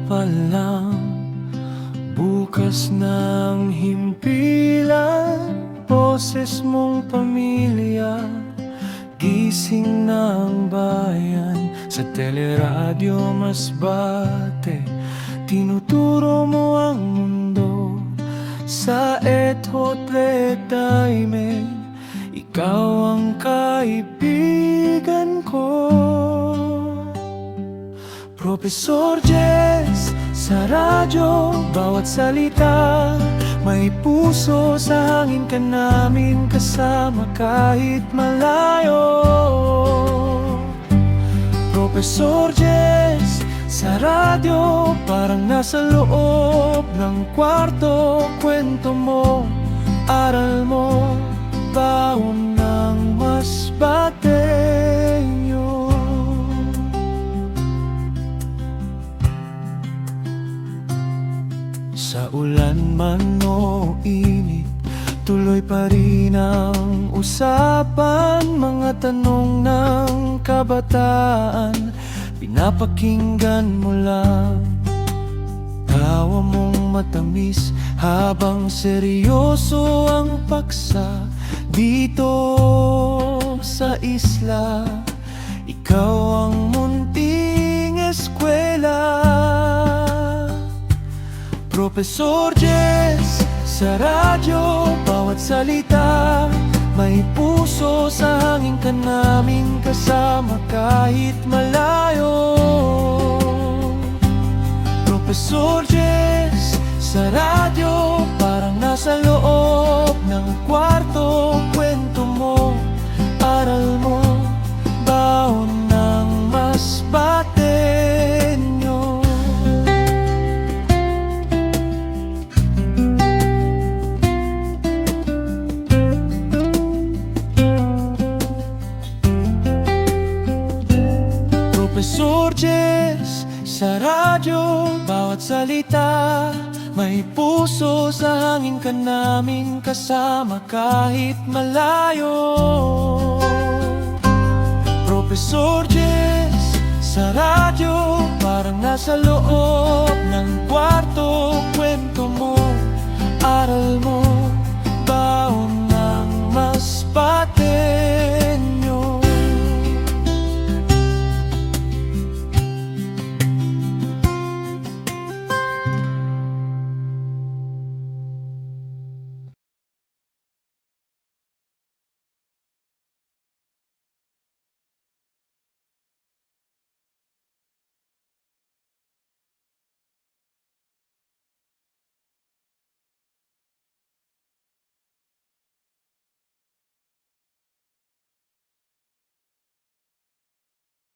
pa lang, bukas ng himpilan, boses mong pamilya, gising ng bayan. Sa teleradyo masbate, tinuturo mo ang mundo. Sa Et Hotlet Diamond, ikaw ang kaibigan ko. Professor Jess, sa radyo, bawat salita may puso. Sa hangin ka namin kasama kahit malayo. Professor Jess, sa radyo, parang nasa loob ng kwarto. Kwento mo, aral mo, baon ng masbateño. Sa ulan man o init, tuloy pa rin ang usapan. Mga tanong ng kabataan, pinapakinggan mo lang. Tawa mong matamis habang seryoso ang paksa. Dito sa isla, ikaw ang munting eskwela. Professor Jess, sa radyo, bawat salita may puso. Sa hangin ka namin kasama kahit malayo. Professor Jess, sa radyo, parang nasa loob ng kwarto. Kwento mo, aral mo, baon ng masbateño. Professor Jess, sa radyo, bawat salita may puso. Sa hangin ka namin kasama kahit malayo. Professor Jess, sa radyo, parang nasa loob ng